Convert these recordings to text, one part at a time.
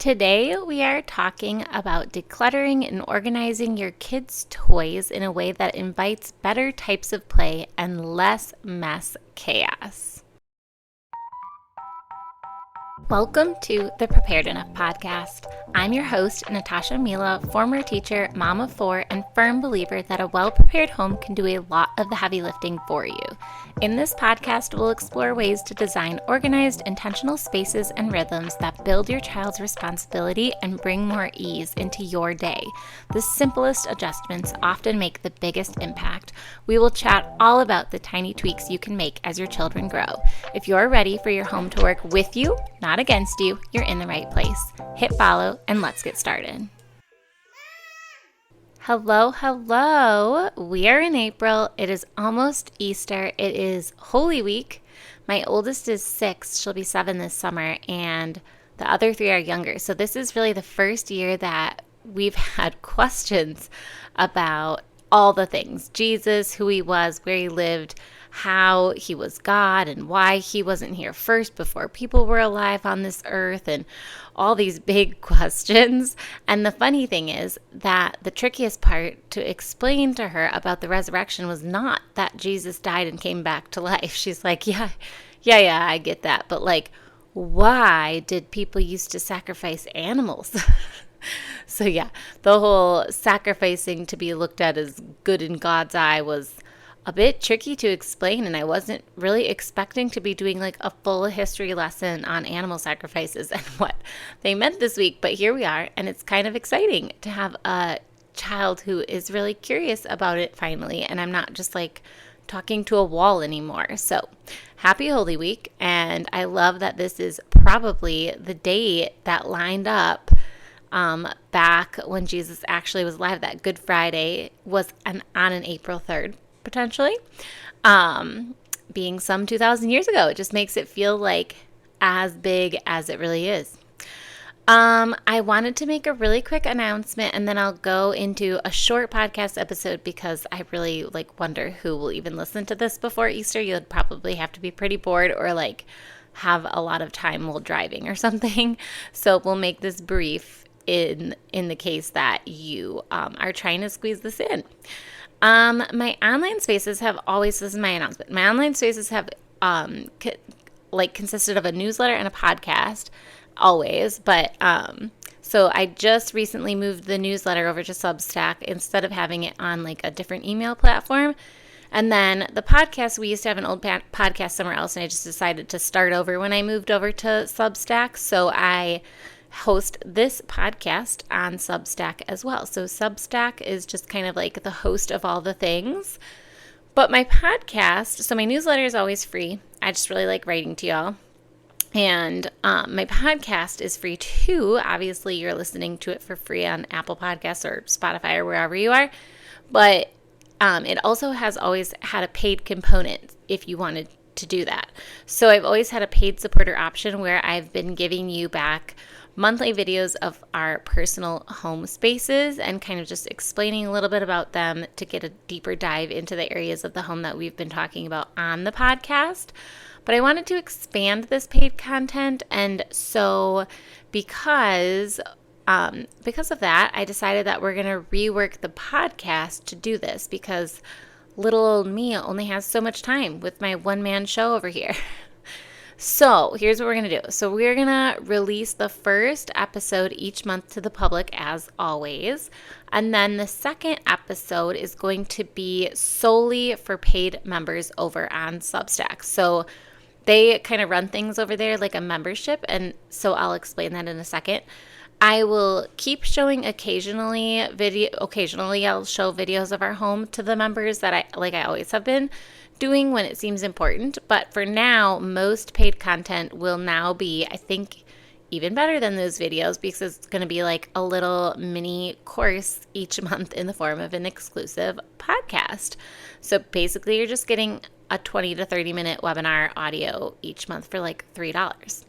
Today, we are talking about decluttering and organizing your kids' toys in a way that invites better types of play and less mess chaos. Welcome to the Prepared Enough podcast. I'm your host, Natasha Mila, former teacher, mom of four, and firm believer that a well-prepared home can do a lot of the heavy lifting for you. In this podcast, we'll explore ways to design organized, intentional spaces and rhythms that build your child's responsibility and bring more ease into your day. The simplest adjustments often make the biggest impact. We will chat all about the tiny tweaks you can make as your children grow. If you're ready for your home to work with you, not against you, you're in the right place. Hit follow and let's get started. Hello. We are in April. It is almost Easter. It is Holy Week. My oldest is 6. She'll be 7 this summer, and the other 3 are younger. So this is really the first year that we've had questions about all the things. Jesus, who he was, where he lived, how he was God, and why he wasn't here first before people were alive on this earth, and all these big questions. And the funny thing is that the trickiest part to explain to her about the resurrection was not that Jesus died and came back to life. She's like, yeah, I get that. But like, why did people used to sacrifice animals? So yeah, the whole sacrificing to be looked at as good in God's eye was a bit tricky to explain, and I wasn't really expecting to be doing like a full history lesson on animal sacrifices and what they meant this week, but here we are, and it's kind of exciting to have a child who is really curious about it finally, and I'm not just like talking to a wall anymore. So happy Holy Week, and I love that this is probably the day that lined up back when Jesus actually was alive. That Good Friday was on an April 3rd. Potentially, being some 2,000 years ago. It just makes it feel like as big as it really is. I wanted to make a really quick announcement, and then I'll go into a short podcast episode because I really wonder who will even listen to this before Easter. You'd probably have to be pretty bored or have a lot of time while driving or something. So we'll make this brief in the case that you are trying to squeeze this in. My online spaces have always, this is my announcement, my online spaces have, consisted of a newsletter and a podcast, always, but, so I just recently moved the newsletter over to Substack instead of having it on a different email platform. And then the podcast, we used to have an old podcast somewhere else, and I just decided to start over when I moved over to Substack, so I host this podcast on Substack as well. So Substack is just kind of like the host of all the things. But my podcast, so my newsletter is always free. I just really like writing to y'all. And my podcast is free too. Obviously, you're listening to it for free on Apple Podcasts or Spotify or wherever you are. But it also has always had a paid component if you wanted to do that. So I've always had a paid supporter option where I've been giving you back monthly videos of our personal home spaces and kind of just explaining a little bit about them to get a deeper dive into the areas of the home that we've been talking about on the podcast. But I wanted to expand this paid content, and so because of that, I decided that we're going to rework the podcast to do this because little old me only has so much time with my one-man show over here. So here's what we're going to do. So we're going to release the first episode each month to the public as always. And then the second episode is going to be solely for paid members over on Substack. So they kind of run things over there like a membership. And so I'll explain that in a second. I will keep showing occasionally I'll show videos of our home to the members that I always have been doing when it seems important. But for now, most paid content will now be, I think, even better than those videos because it's going to be like a little mini course each month in the form of an exclusive podcast. So basically, you're just getting a 20 to 30 minute webinar audio each month for $3.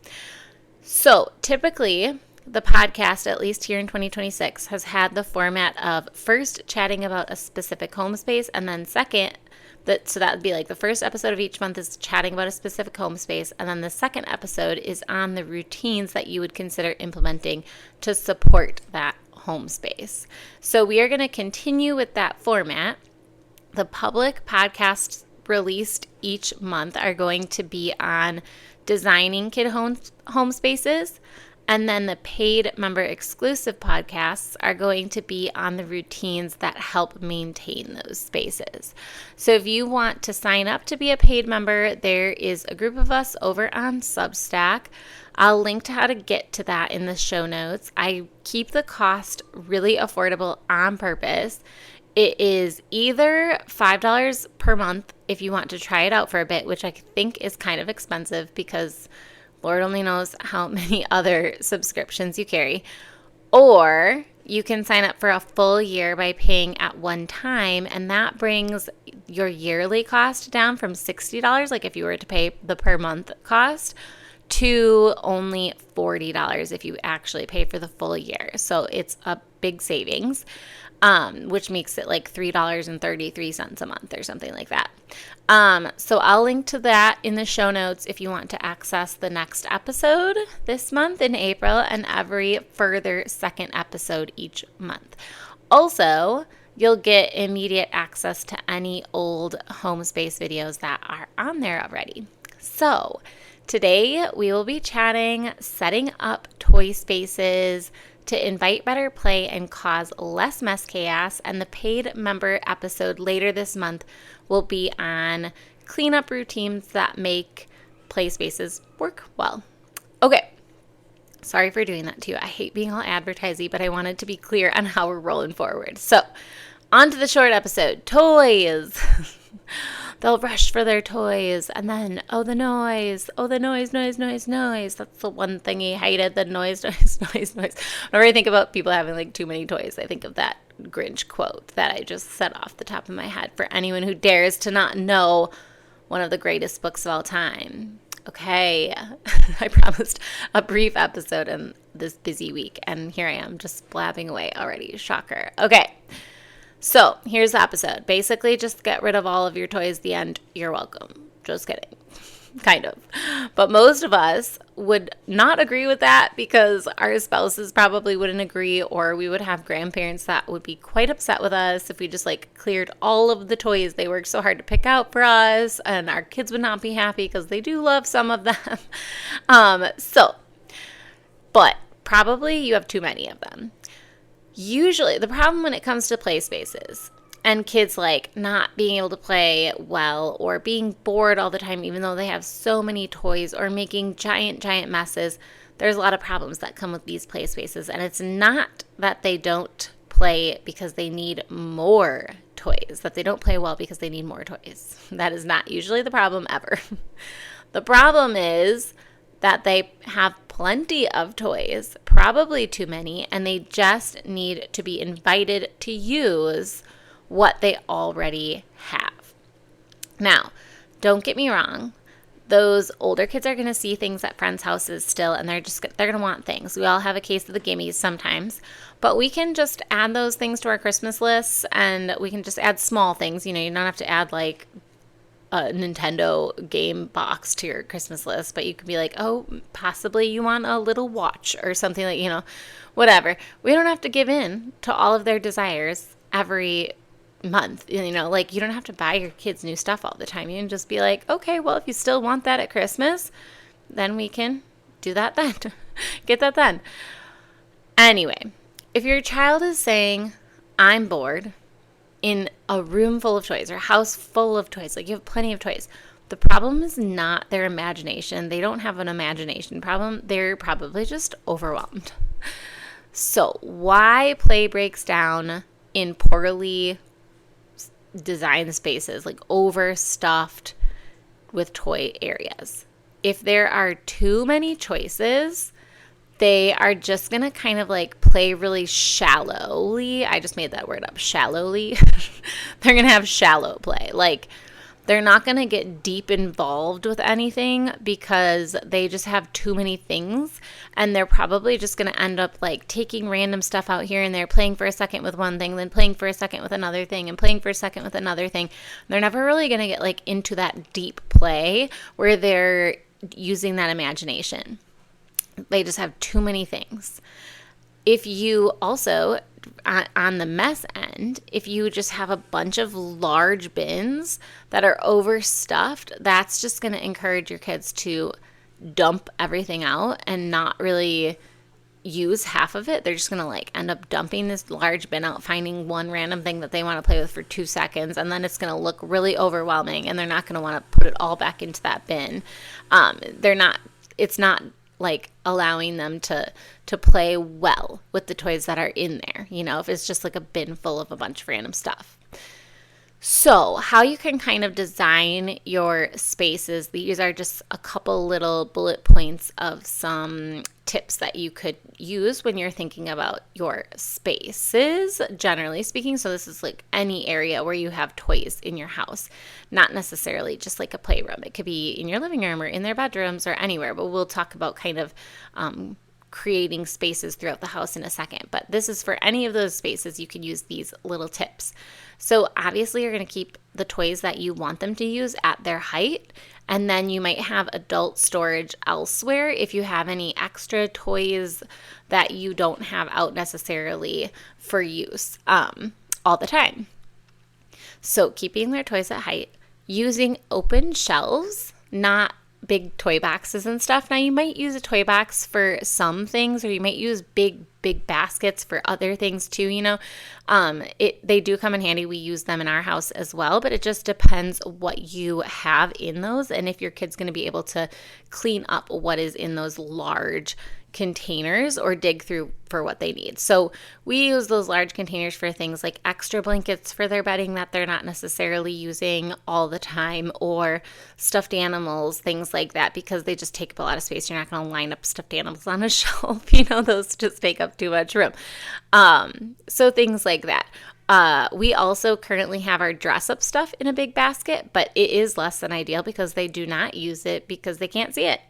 So typically, the podcast, at least here in 2026, has had the format of first chatting about a specific home space, and then second, So that would be like the first episode of each month is chatting about a specific home space. And then the second episode is on the routines that you would consider implementing to support that home space. So we are going to continue with that format. The public podcasts released each month are going to be on designing kid home spaces. And then the paid member exclusive podcasts are going to be on the routines that help maintain those spaces. So if you want to sign up to be a paid member, there is a group of us over on Substack. I'll link to how to get to that in the show notes. I keep the cost really affordable on purpose. It is either $5 per month if you want to try it out for a bit, which I think is kind of expensive because Lord only knows how many other subscriptions you carry. Or you can sign up for a full year by paying at one time, and that brings your yearly cost down from $60, like if you were to pay the per month cost, to only $40 if you actually pay for the full year. So it's a big savings, which makes it like $3.33 a month or something like that. So I'll link to that in the show notes if you want to access the next episode this month in April and every further second episode each month. Also, you'll get immediate access to any old home space videos that are on there already. So today we will be chatting setting up toy spaces to invite better play and cause less mess chaos, and the paid member episode later this month will be on cleanup routines that make play spaces work well. Okay, sorry for doing that to you. I hate being all advertising, but I wanted to be clear on how we're rolling forward. So, on to the short episode, toys. They'll rush for their toys, and then, the noise. That's the one thing he hated, the noise. Whenever I think about people having like too many toys, I think of that Grinch quote that I just said off the top of my head for anyone who dares to not know one of the greatest books of all time. Okay, I promised a brief episode in this busy week, and here I am just blabbing away already. Shocker. Okay. So here's the episode. Basically, just get rid of all of your toys. The end. You're welcome. Just kidding. Kind of. But most of us would not agree with that because our spouses probably wouldn't agree, or we would have grandparents that would be quite upset with us if we just like cleared all of the toys they worked so hard to pick out for us, and our kids would not be happy because they do love some of them. But probably you have too many of them. Usually, the problem when it comes to play spaces and kids like not being able to play well or being bored all the time, even though they have so many toys, or making giant messes, there's a lot of problems that come with these play spaces. And it's not that they don't play because they need more toys, that they don't play well because they need more toys. That is not usually the problem ever. The problem is that they have plenty of toys, probably too many, and they just need to be invited to use what they already have. Now, don't get me wrong. Those older kids are going to see things at friends' houses still, and they're going to want things. We all have a case of the gimmies sometimes, but we can just add those things to our Christmas lists, and we can just add small things. You don't have to add like a Nintendo game box to your Christmas list, but you could be like, possibly you want a little watch or something like, whatever. We don't have to give in to all of their desires every month. Like you don't have to buy your kids new stuff all the time. You can just be like, okay, well, if you still want that at Christmas, then we can do that then. Get that then. Anyway, if your child is saying, I'm bored, in a room full of toys or a house full of toys, like you have plenty of toys, the problem is not their imagination. They don't have an imagination problem. They're probably just overwhelmed. So why play breaks down in poorly designed spaces, like overstuffed with toy areas? If there are too many choices, they are just going to kind of like play really shallowly. I just made that word up, shallowly. They're going to have shallow play. Like They're not going to get deep involved with anything because they just have too many things, and they're probably just going to end up like taking random stuff out here and they're playing for a second with one thing, then playing for a second with another thing, and playing for a second with another thing. They're never really going to get like into that deep play where they're using that imagination. They just have too many things. If you also, on the mess end, if you just have a bunch of large bins that are overstuffed, that's just going to encourage your kids to dump everything out and not really use half of it. They're just going to like end up dumping this large bin out, finding one random thing that they want to play with for 2 seconds, and then it's going to look really overwhelming, and they're not going to want to put it all back into that bin. It's not like allowing them to play well with the toys that are in there, if it's just like a bin full of a bunch of random stuff. So how you can kind of design your spaces, these are just a couple little bullet points of some tips that you could use when you're thinking about your spaces, generally speaking. So this is like any area where you have toys in your house, not necessarily just like a playroom. It could be in your living room or in their bedrooms or anywhere, but we'll talk about kind of creating spaces throughout the house in a second. But this is for any of those spaces, you can use these little tips. So obviously you're going to keep the toys that you want them to use at their height, and then you might have adult storage elsewhere if you have any extra toys that you don't have out necessarily for use all the time. So keeping their toys at height, using open shelves, not big toy boxes and stuff. Now you might use a toy box for some things, or you might use big baskets for other things too, they do come in handy. We use them in our house as well, but it just depends what you have in those and if your kid's going to be able to clean up what is in those large containers or dig through for what they need. So we use those large containers for things like extra blankets for their bedding that they're not necessarily using all the time, or stuffed animals, things like that, because they just take up a lot of space. You're not going to line up stuffed animals on a shelf. Those just take up too much room. So things like that. We also currently have our dress up stuff in a big basket, but it is less than ideal because they do not use it because they can't see it,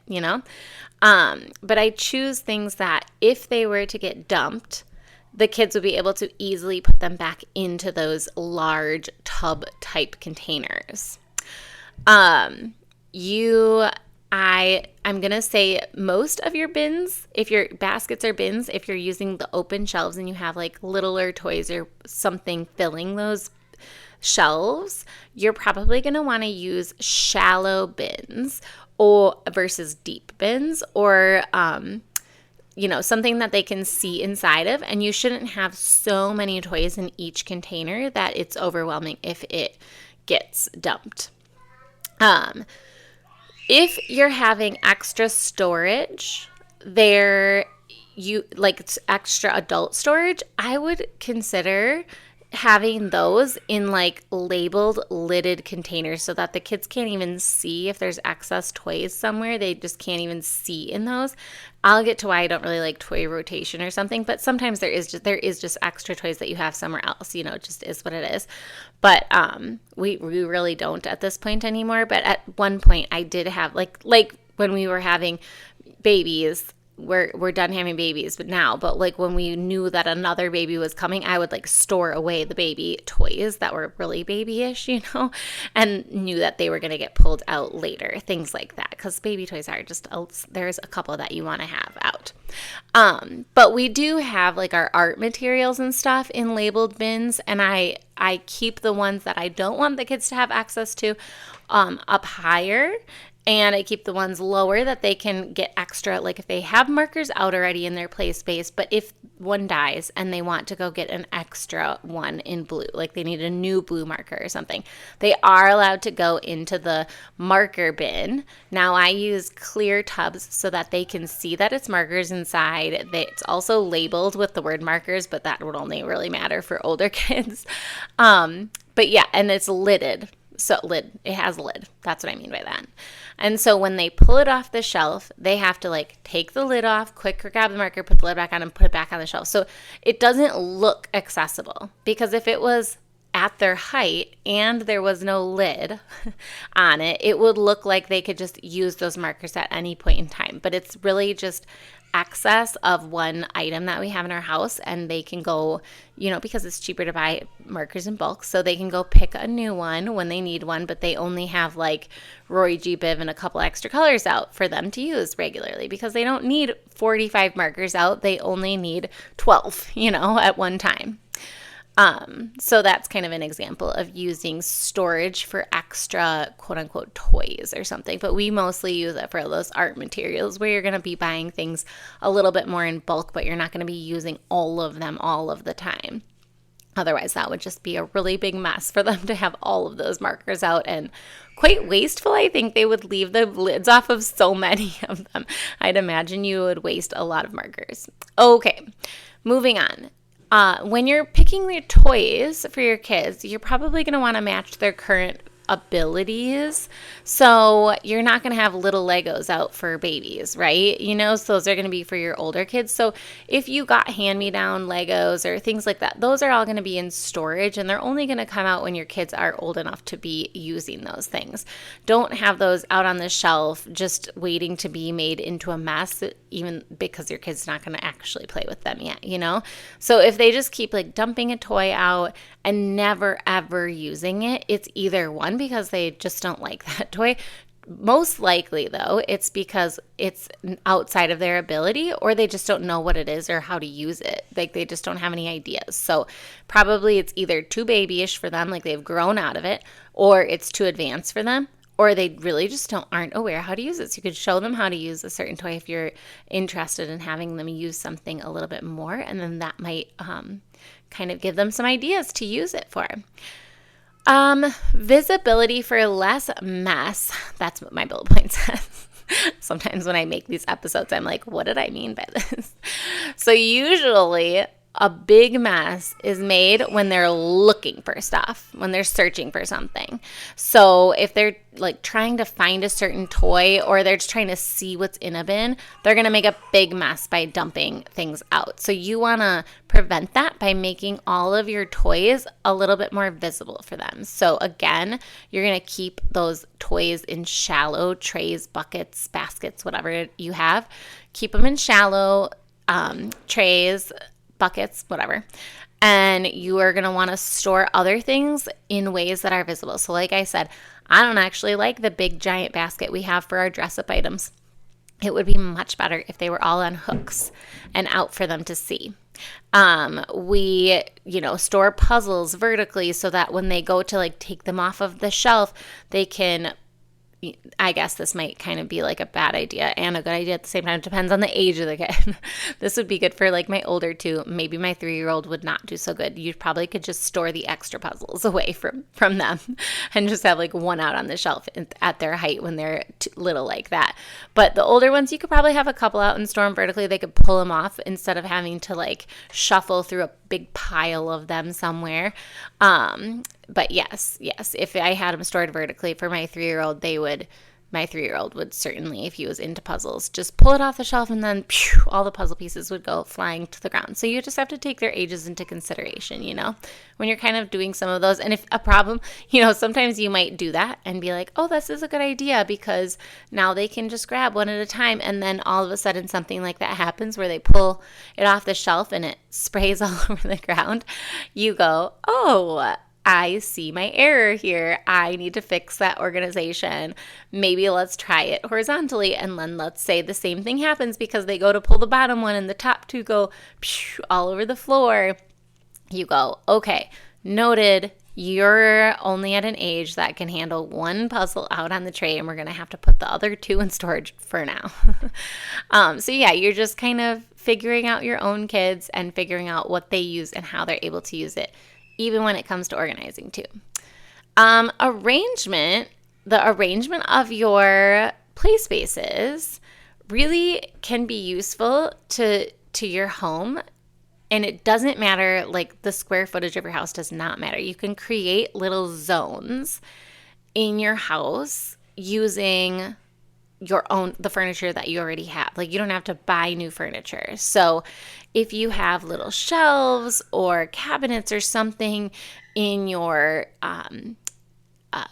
But I choose things that if they were to get dumped, the kids would be able to easily put them back into those large tub type containers. I'm going to say most of your bins, if your baskets are bins, if you're using the open shelves and you have like littler toys or something filling those shelves, you're probably going to want to use shallow bins or versus deep bins, or something that they can see inside of, and you shouldn't have so many toys in each container that it's overwhelming if it gets dumped. If you're having extra storage extra adult storage, I would consider having those in like labeled lidded containers so that the kids can't even see if there's excess toys somewhere. They just can't even see in those. I'll get to why I don't really like toy rotation or something, but sometimes there is just extra toys that you have somewhere else, it just is what it is. But we really don't at this point anymore. But at one point I did have like when we were having babies. We're done having babies, but like when we knew that another baby was coming, I would like store away the baby toys that were really babyish, and knew that they were going to get pulled out later, things like that, because baby toys are just, there's a couple that you want to have out. But we do have like our art materials and stuff in labeled bins, and I keep the ones that I don't want the kids to have access to up higher. And I keep the ones lower that they can get extra, like if they have markers out already in their play space, but if one dies and they want to go get an extra one in blue, like they need a new blue marker or something, they are allowed to go into the marker bin. Now I use clear tubs so that they can see that it's markers inside. It's also labeled with the word markers, but that would only really matter for older kids. But yeah, and it's lidded. So it has a lid. That's what I mean by that. And so when they pull it off the shelf, they have to like take the lid off, quick grab the marker, put the lid back on, and put it back on the shelf. So it doesn't look accessible, because if it was at their height and there was no lid on it, it would look like they could just use those markers at any point in time. But it's really just excess of one item that we have in our house, and they can go, because it's cheaper to buy markers in bulk, so they can go pick a new one when they need one, but they only have like Roy G. Biv and a couple extra colors out for them to use regularly, because they don't need 45 markers out. They only need 12, at one time. So that's kind of an example of using storage for extra quote unquote toys or something. But we mostly use it for those art materials where you're going to be buying things a little bit more in bulk, but you're not going to be using all of them all of the time. Otherwise, that would just be a really big mess for them to have all of those markers out, and quite wasteful. I think they would leave the lids off of so many of them. I'd imagine you would waste a lot of markers. Okay, moving on. When you're picking your toys for your kids, you're probably going to want to match their current abilities. So you're not going to have little Legos out for babies, right? So those are going to be for your older kids. So if you got hand-me-down Legos or things like that, those are all going to be in storage, and they're only going to come out when your kids are old enough to be using those things. Don't have those out on the shelf just waiting to be made into a mess, even because your kid's not going to actually play with them yet, So if they just keep like dumping a toy out and never ever using it, it's either one, because they just don't like that toy. Most likely, though, it's because it's outside of their ability, or they just don't know what it is or how to use it. Like, they just don't have any ideas. So probably it's either too babyish for them, like they've grown out of it, or it's too advanced for them, or they really just aren't aware how to use it. So you could show them how to use a certain toy if you're interested in having them use something a little bit more, and then that might kind of give them some ideas to use it for. Visibility for less mess. That's what my bullet point says. Sometimes when I make these episodes, I'm like, what did I mean by this? So usually a big mess is made when they're looking for stuff, when they're searching for something. So if they're like trying to find a certain toy, or they're just trying to see what's in a bin, they're going to make a big mess by dumping things out. So you want to prevent that by making all of your toys a little bit more visible for them. So again, you're going to keep those toys in shallow trays, buckets, baskets, whatever you have. Keep them in shallow trays, buckets, whatever. And you are going to want to store other things in ways that are visible. So like I said, I don't actually like the big giant basket we have for our dress-up items. It would be much better if they were all on hooks and out for them to see. We, store puzzles vertically so that when they go to like take them off of the shelf, they can, I guess this might kind of be like a bad idea and a good idea at the same time. It depends on the age of the kid. This would be good for like my older two. Maybe my 3-year-old would not do so good. You probably could just store the extra puzzles away from them and just have like one out on the shelf at their height when they're little like that. But the older ones, you could probably have a couple out and store them vertically. They could pull them off instead of having to like shuffle through a big pile of them somewhere. But yes, if I had them stored vertically for my 3-year-old, my 3-year-old would certainly, if he was into puzzles, just pull it off the shelf and then all the puzzle pieces would go flying to the ground. So you just have to take their ages into consideration, when you're kind of doing some of those. And if a problem, sometimes you might do that and be like, oh, this is a good idea, because now they can just grab one at a time. And then all of a sudden something like that happens where they pull it off the shelf and it sprays all over the ground. You go, oh, I see my error here. I need to fix that organization. Maybe let's try it horizontally. And then let's say the same thing happens because they go to pull the bottom one and the top two go all over the floor. You go, okay, noted. You're only at an age that can handle one puzzle out on the tray, and we're going to have to put the other two in storage for now. So yeah, you're just kind of figuring out your own kids and figuring out what they use and how they're able to use it, even when it comes to organizing too. The arrangement of your play spaces really can be useful to your home. And it doesn't matter, like the square footage of your house does not matter. You can create little zones in your house using the furniture that you already have. Like, you don't have to buy new furniture. So if you have little shelves or cabinets or something in your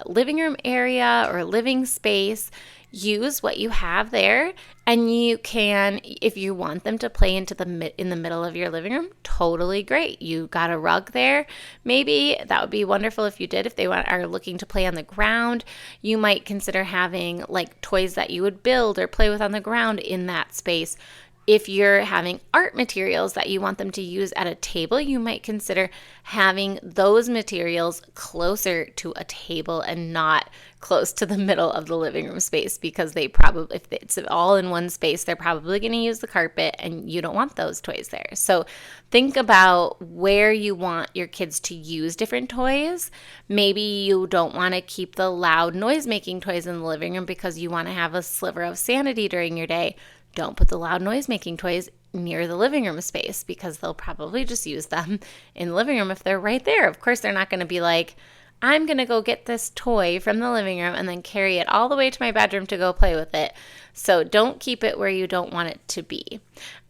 living room area or living space, use what you have there. And you can, if you want them to play in the middle of your living room, totally great. You got a rug there. Maybe that would be wonderful if you did. If they are looking to play on the ground, you might consider having like toys that you would build or play with on the ground in that space. If you're having art materials that you want them to use at a table, you might consider having those materials closer to a table and not close to the middle of the living room space, because they probably, if it's all in one space, they're probably going to use the carpet and you don't want those toys there. So think about where you want your kids to use different toys. Maybe you don't want to keep the loud noise-making toys in the living room because you want to have a sliver of sanity during your day. Don't put the loud noise-making toys near the living room space, because they'll probably just use them in the living room if they're right there. Of course, they're not going to be like, I'm going to go get this toy from the living room and then carry it all the way to my bedroom to go play with it. So don't keep it where you don't want it to be.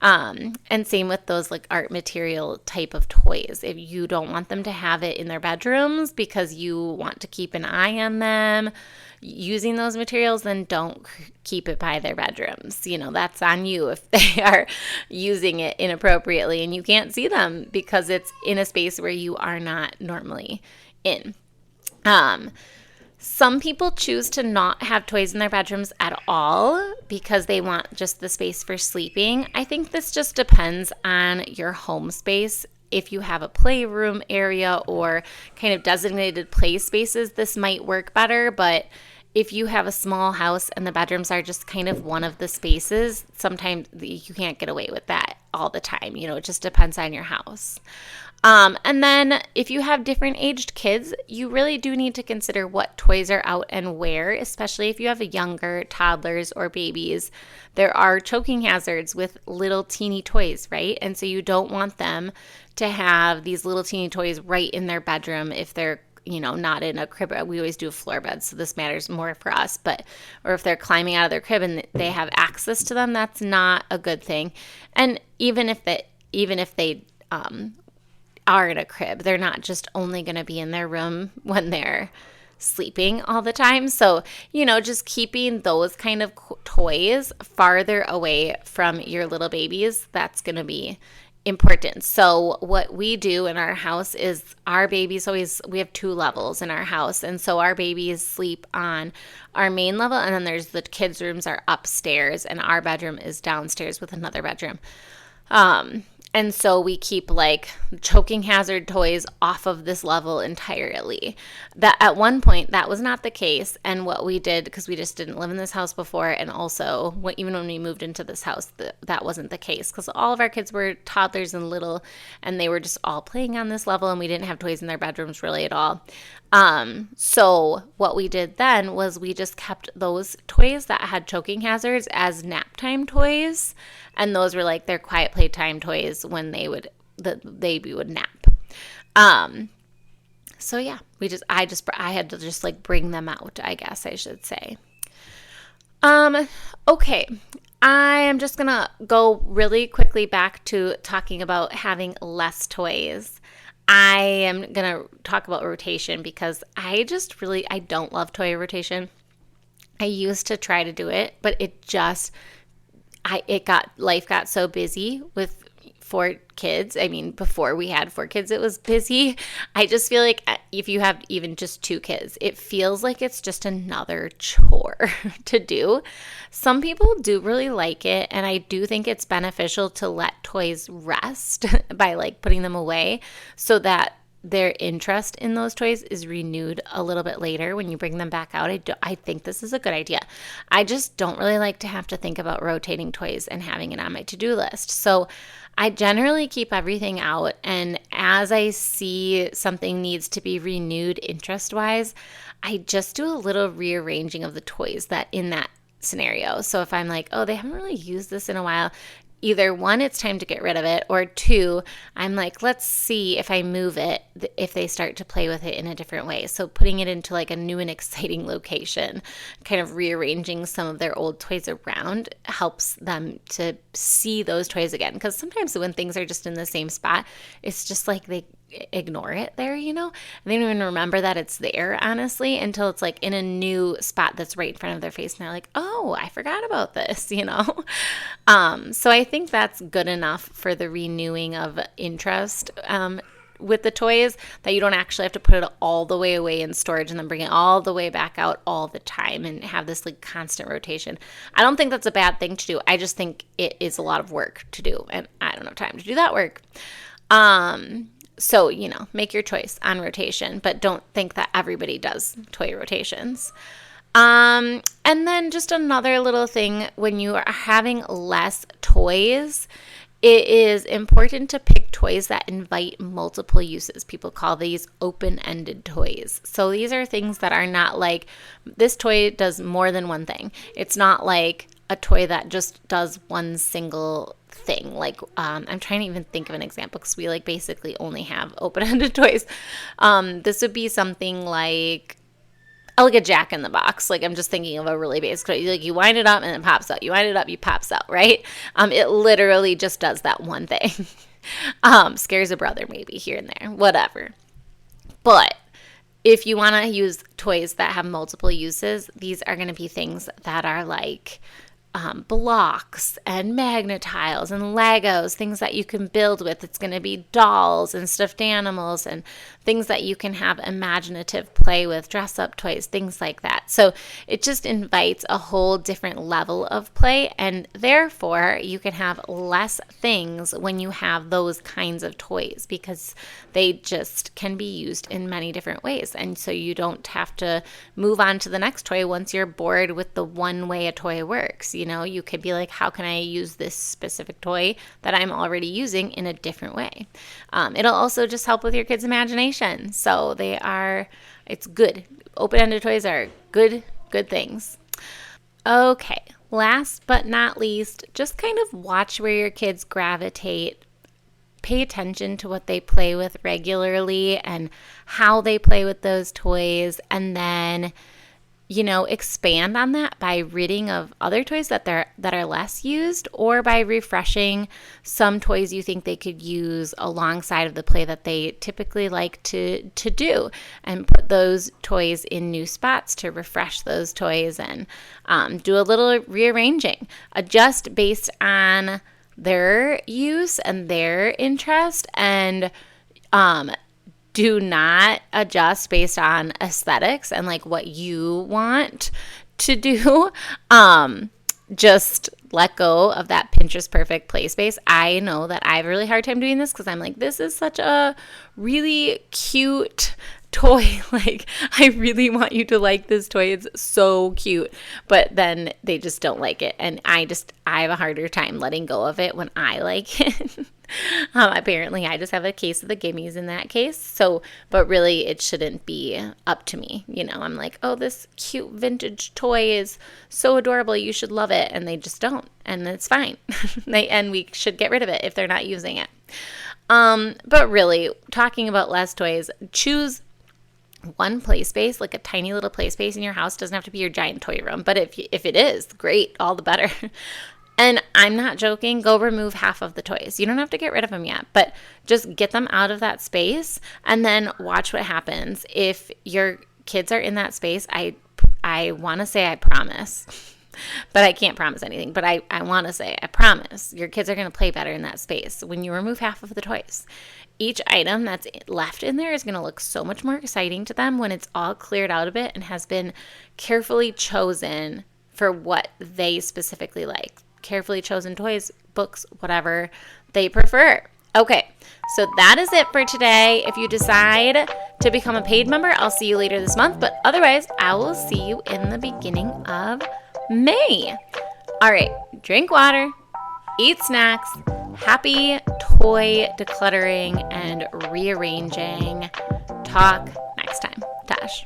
And same with those like art material type of toys. If you don't want them to have it in their bedrooms because you want to keep an eye on them using those materials, then don't keep it by their bedrooms. That's on you if they are using it inappropriately and you can't see them because it's in a space where you are not normally in. Some people choose to not have toys in their bedrooms at all because they want just the space for sleeping. I think this just depends on your home space. If you have a playroom area or kind of designated play spaces, this might work better. But if you have a small house and the bedrooms are just kind of one of the spaces, sometimes you can't get away with that all the time. It just depends on your house. And then if you have different aged kids, you really do need to consider what toys are out and where, especially if you have younger toddlers or babies. There are choking hazards with little teeny toys, right? And so you don't want them to have these little teeny toys right in their bedroom if they're not in a crib. We always do a floor bed, so this matters more for us. Or if they're climbing out of their crib and they have access to them, that's not a good thing. And even if they are in a crib, they're not just only going to be in their room when they're sleeping all the time. So, just keeping those kind of toys farther away from your little babies, that's going to be important. So what we do in our house is our babies we have 2 levels in our house. And so our babies sleep on our main level, and then there's the kids' rooms are upstairs, and our bedroom is downstairs with another bedroom. And so we keep like choking hazard toys off of this level entirely. That at one point that was not the case. And what we did, because we just didn't live in this house before, and also even when we moved into this house, that wasn't the case, because all of our kids were toddlers and little, and they were just all playing on this level, and we didn't have toys in their bedrooms really at all. So what we did then was we just kept those toys that had choking hazards as nap time toys. And those were like their quiet playtime toys when the baby would nap. So yeah, I had to just like bring them out, I guess I should say. Okay. I am just going to go really quickly back to talking about having less toys. I am going to talk about rotation because I don't love toy rotation. I used to try to do it, but life got so busy with 4 kids. I mean, before we had 4 kids, it was busy. I just feel like if you have even just 2 kids, it feels like it's just another chore to do. Some people do really like it, and I do think it's beneficial to let toys rest by like putting them away so that their interest in those toys is renewed a little bit later when you bring them back out. I think this is a good idea. I just don't really like to have to think about rotating toys and having it on my to-do list. So I generally keep everything out, and as I see something needs to be renewed interest-wise, I just do a little rearranging of the toys that in that scenario. So if I'm like, oh, they haven't really used this in a while, either one, it's time to get rid of it, or two, I'm like, let's see if I move it, if they start to play with it in a different way. So putting it into like a new and exciting location, kind of rearranging some of their old toys around helps them to see those toys again. Because sometimes when things are just in the same spot, it's just like they ignore it there, and they don't even remember that it's there, honestly, until it's like in a new spot that's right in front of their face, and they're like, oh, I forgot about this. So I think that's good enough for the renewing of interest with the toys, that you don't actually have to put it all the way away in storage and then bring it all the way back out all the time and have this like constant rotation. I don't think that's a bad thing to do. I just think it is a lot of work to do, and I don't have time to do that work. So, make your choice on rotation, but don't think that everybody does toy rotations. And then just another little thing, when you are having less toys, it is important to pick toys that invite multiple uses. People call these open-ended toys. So these are things that are not like, this toy does more than one thing. It's not like a toy that just does one single thing. Like, I'm trying to even think of an example because we like basically only have open-ended toys. This would be something like a Jack in the Box. Like, I'm just thinking of a really basic toy. Like, you wind it up and it pops out. You wind it up, it pops out, right? It literally just does that one thing. Scares a brother maybe here and there, whatever. But if you want to use toys that have multiple uses, these are going to be things that are like blocks and magnet tiles and Legos, things that you can build with. It's going to be dolls and stuffed animals and things that you can have imaginative play with, dress up toys, things like that. So it just invites a whole different level of play, and therefore you can have less things when you have those kinds of toys, because they just can be used in many different ways. And so you don't have to move on to the next toy once you're bored with the one way a toy works. You could be like, how can I use this specific toy that I'm already using in a different way? It'll also just help with your kids' imagination. So it's good. Open-ended toys are good things. Okay, last but not least, just kind of watch where your kids gravitate. Pay attention to what they play with regularly and how they play with those toys, and then expand on that by ridding of other toys that are less used, or by refreshing some toys you think they could use alongside of the play that they typically like to do, and put those toys in new spots to refresh those toys, and do a little rearranging. Adjust based on their use and their interest, and do not adjust based on aesthetics and like what you want to do. Just let go of that Pinterest perfect play space. I know that I have a really hard time doing this because I'm like, this is such a really cute toy. Like, I really want you to like this toy. It's so cute. But then they just don't like it. And I have a harder time letting go of it when I like it. Apparently, I just have a case of the gimmies in that case. So, but really, it shouldn't be up to me. I'm like, oh, this cute vintage toy is so adorable. You should love it. And they just don't. And it's fine. And we should get rid of it if they're not using it. But really, talking about less toys, choose one play space, like a tiny little play space in your house. Doesn't have to be your giant toy room, but if it is, great, all the better. And I'm not joking, go remove half of the toys. You don't have to get rid of them yet, but just get them out of that space and then watch what happens. If your kids are in that space, I want to say I promise, but I can't promise anything, but I want to say I promise your kids are going to play better in that space when you remove half of the toys. Each item that's left in there is going to look so much more exciting to them when it's all cleared out a bit and has been carefully chosen for what they specifically like. Carefully chosen toys, books, whatever they prefer. Okay, so that is it for today. If you decide to become a paid member, I'll see you later this month. But otherwise, I will see you in the beginning of May. All right, drink water, eat snacks, happy toy decluttering and rearranging. Talk next time. Tash.